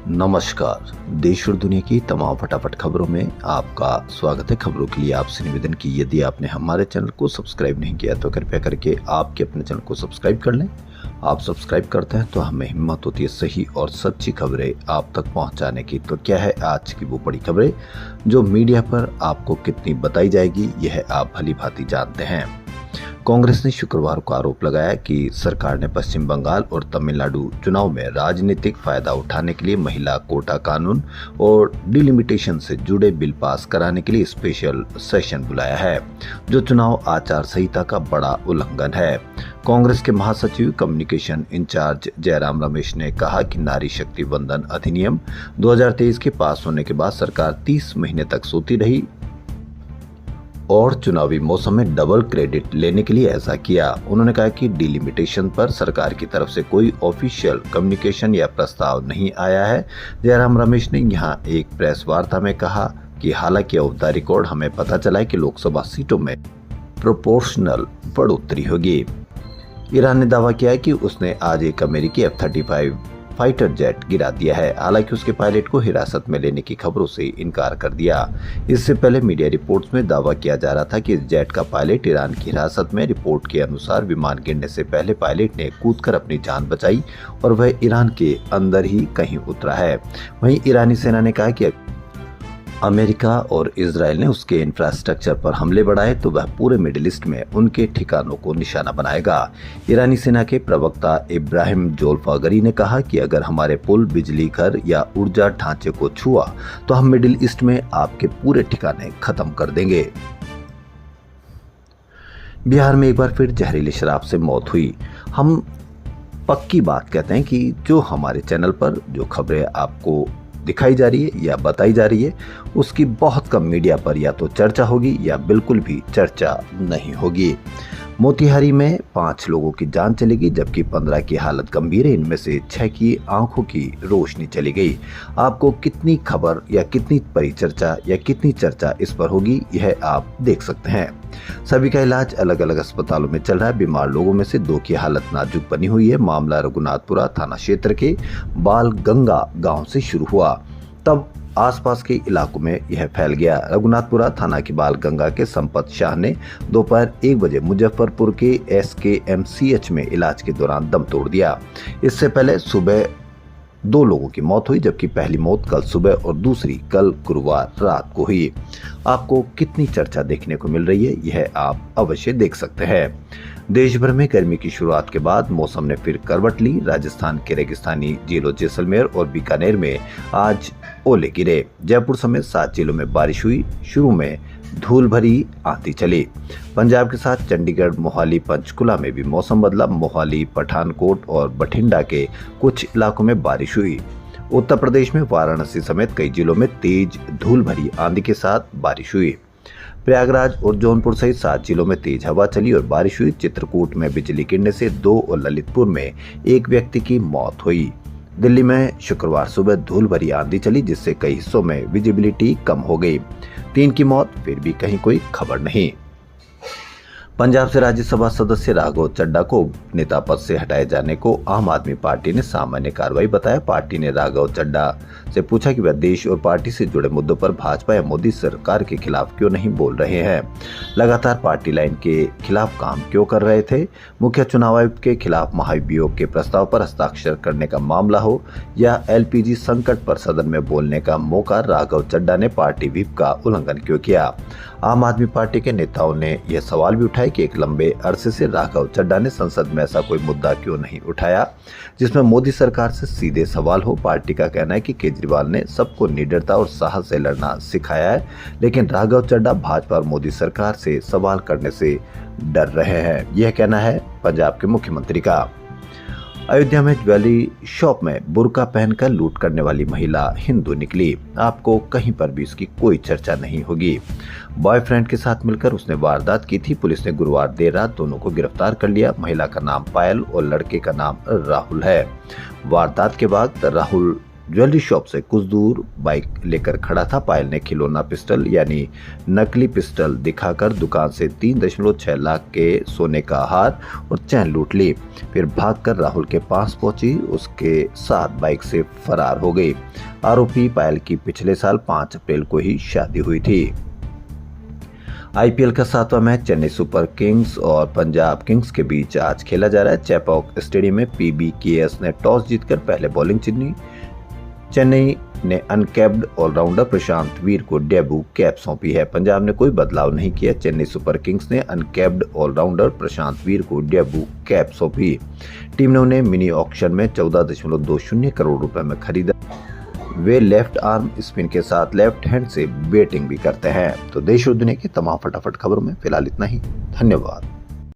नमस्कार। देश और दुनिया की तमाम फटाफट खबरों में आपका स्वागत है। खबरों के लिए आपसे निवेदन कि यदि आपने हमारे चैनल को सब्सक्राइब नहीं किया तो कृपया करके आपके अपने चैनल को सब्सक्राइब कर लें। आप सब्सक्राइब करते हैं तो हमें हिम्मत होती है सही और सच्ची खबरें आप तक पहुंचाने की। तो क्या है आज की वो बड़ी खबरें जो मीडिया पर आपको कितनी बताई जाएगी, यह आप भली भांति जानते हैं। कांग्रेस ने शुक्रवार को आरोप लगाया कि सरकार ने पश्चिम बंगाल और तमिलनाडु चुनाव में राजनीतिक फायदा उठाने के लिए महिला कोटा कानून और डिलिमिटेशन से जुड़े बिल पास कराने के लिए स्पेशल सेशन बुलाया है, जो चुनाव आचार संहिता का बड़ा उल्लंघन है। कांग्रेस के महासचिव कम्युनिकेशन इंचार्ज जयराम रमेश ने कहा कि नारी शक्ति वंदन अधिनियम 2023 के पास होने के बाद सरकार 30 महीने तक सोती रही और चुनावी मौसम में डबल क्रेडिट लेने के लिए ऐसा किया। उन्होंने कहा कि डिलिमिटेशन पर सरकार की तरफ से कोई ऑफिशियल कम्युनिकेशन या प्रस्ताव नहीं आया है। जयराम रमेश ने यहां एक प्रेस वार्ता में कहा कि हालांकि ऑफ द रिकॉर्ड हमें पता चला है कि लोकसभा सीटों में प्रोपोर्शनल बढ़ोतरी होगी। ईरान ने दावा किया है कि उसने आज एक अमेरिकी F-35 फाइटर जेट गिरा दिया है, हालांकि उसके पायलट को हिरासत में लेने की खबरों से इनकार कर दिया। इससे पहले मीडिया रिपोर्ट्स में दावा किया जा रहा था कि इस जेट का पायलट ईरान की हिरासत में। रिपोर्ट के अनुसार विमान गिरने से पहले पायलट ने कूदकर अपनी जान बचाई और वह ईरान के अंदर ही कहीं उतरा है। वहीं ईरानी सेना ने कहा कि अमेरिका और इजराइल ने उसके इंफ्रास्ट्रक्चर पर हमले बढ़ाए तो वह पूरे मिडिल ईस्ट में उनके ठिकानों को निशाना बनाएगा। ईरानी सेना के प्रवक्ता इब्राहिम जोल्फागरी ने कहा कि अगर हमारे पुल, बिजली घर या ऊर्जा ढांचे को छुआ तो हम मिडिल ईस्ट में आपके पूरे ठिकाने खत्म कर देंगे। बिहार में एक बार फिर जहरीली शराब से मौत हुई। हम पक्की बात कहते हैं कि जो हमारे चैनल पर जो खबरें आपको दिखाई जा रही है या बताई जा रही है, उसकी बहुत कम मीडिया पर या तो चर्चा होगी या बिल्कुल भी चर्चा नहीं होगी। मोतिहारी में 5 लोगों की जान चली गई जबकि 15 की हालत गंभीर है। इनमें से 6 की आंखों की रोशनी चली गई। आपको कितनी खबर या कितनी परिचर्चा या कितनी चर्चा इस पर होगी, यह आप देख सकते हैं। सभी का इलाज अलग अलग अस्पतालों में चल रहा है। बीमार लोगों में से 2 की हालत नाजुक बनी हुई है। मामला रघुनाथपुरा थाना क्षेत्र के बाल गंगा गांव से शुरू हुआ, तब आसपास के इलाकों में यह फैल गया। रघुनाथपुरा थाना की बाल गंगा के संपत शाह ने दोपहर 1 बजे मुजफ्फरपुर के SKMCH में इलाज के दौरान दम तोड़ दिया। इससे पहले सुबह 2 लोगों की मौत हुई, जबकि पहली मौत कल सुबह और दूसरी कल गुरुवार रात को हुई। आपको कितनी चर्चा देखने को मिल रही है, यह आप अवश्य देख सकते हैं। देश भर में गर्मी की शुरुआत के बाद मौसम ने फिर करवट ली। राजस्थान के रेगिस्तानी जिलों जैसलमेर और बीकानेर में आज ओले गिरे। जयपुर समेत 7 जिलों में बारिश हुई। शुरू में धूल भरी आंधी चली। पंजाब के साथ चंडीगढ़, मोहाली, पंचकुला में भी मौसम बदला। मोहाली, पठानकोट और बठिंडा के कुछ इलाकों में बारिश हुई। उत्तर प्रदेश में वाराणसी समेत कई जिलों में तेज धूल भरी आंधी के साथ बारिश हुई। प्रयागराज और जौनपुर सहित 7 जिलों में तेज हवा चली और बारिश हुई। चित्रकूट में बिजली गिरने से 2 और ललितपुर में 1 व्यक्ति की मौत हुई। दिल्ली में शुक्रवार सुबह धूल भरी आंधी चली, जिससे कई हिस्सों में विजिबिलिटी कम हो गई। 3 की मौत, फिर भी कहीं कोई खबर नहीं। पंजाब से राज्यसभा सदस्य राघव चड्ढा को नेता पद से हटाए जाने को आम आदमी पार्टी ने सामान्य कार्रवाई बताया। पार्टी ने राघव चड्ढा से पूछा कि वह देश और पार्टी से जुड़े मुद्दों पर भाजपा या मोदी सरकार के खिलाफ क्यों नहीं बोल रहे हैं, लगातार पार्टी लाइन के खिलाफ काम क्यों कर रहे थे। मुख्य चुनाव आयुक्त के खिलाफ महाभियोग के प्रस्ताव पर हस्ताक्षर करने का मामला हो या LPG संकट पर सदन में बोलने का मौका, राघव चड्ढा ने पार्टी व्हिप का उल्लंघन क्यों किया। आम आदमी पार्टी के नेताओं ने यह सवाल भी उठाया कि एक लंबे अरसे से राघव चड्ढा ने संसद में ऐसा कोई मुद्दा क्यों नहीं उठाया जिसमें मोदी सरकार से सीधे सवाल हो। पार्टी का कहना है कि केजरीवाल ने सबको निडरता और साहस से लड़ना सिखाया है, लेकिन राघव चड्ढा भाजपा और मोदी सरकार से सवाल करने से डर रहे हैं, यह कहना है पंजाब के मुख्यमंत्री का। अयोध्या में ज्वेलरी शॉप में बुर्का पहनकर लूट करने वाली महिला हिंदू निकली। आपको कहीं पर भी इसकी कोई चर्चा नहीं होगी। बॉयफ्रेंड के साथ मिलकर उसने वारदात की थी। पुलिस ने गुरुवार देर रात दोनों को गिरफ्तार कर लिया। महिला का नाम पायल और लड़के का नाम राहुल है। वारदात के बाद राहुल ज्वेलरी शॉप से कुछ दूर बाइक लेकर खड़ा था। पायल ने खिलौना पिस्टल यानी नकली पिस्टल दिखाकर दुकान से 3.6 लाख के सोने का हार और चैन लूट ली। फिर भागकर राहुल के पास पहुंची, उसके साथ बाइक से फरार हो गई। आरोपी पायल की पिछले साल 5 अप्रैल को ही शादी हुई थी। आईपीएल का 7वां मैच चेन्नई सुपर किंग्स और पंजाब किंग्स के बीच आज खेला जा रहा है। चेपॉक स्टेडियम में पीबीकेएस ने टॉस जीतकर पहले बॉलिंग चुनी। चेन्नई ने अनकैप्ड ऑलराउंडर प्रशांत वीर को डेब्यू कैप सौंपी है। पंजाब ने कोई बदलाव नहीं किया। चेन्नई सुपर किंग्स ने अनकैप्ड ऑलराउंडर प्रशांत वीर को डेब्यू कैप सौंपी। टीम ने उन्हें मिनी ऑक्शन में 14.20 करोड़ रुपए में खरीदा। वे लेफ्ट आर्म स्पिन के साथ लेफ्ट हैंड से बैटिंग भी करते हैं। तो देश और दुनिया की तमाम फटाफट खबरों में फिलहाल इतना ही। धन्यवाद।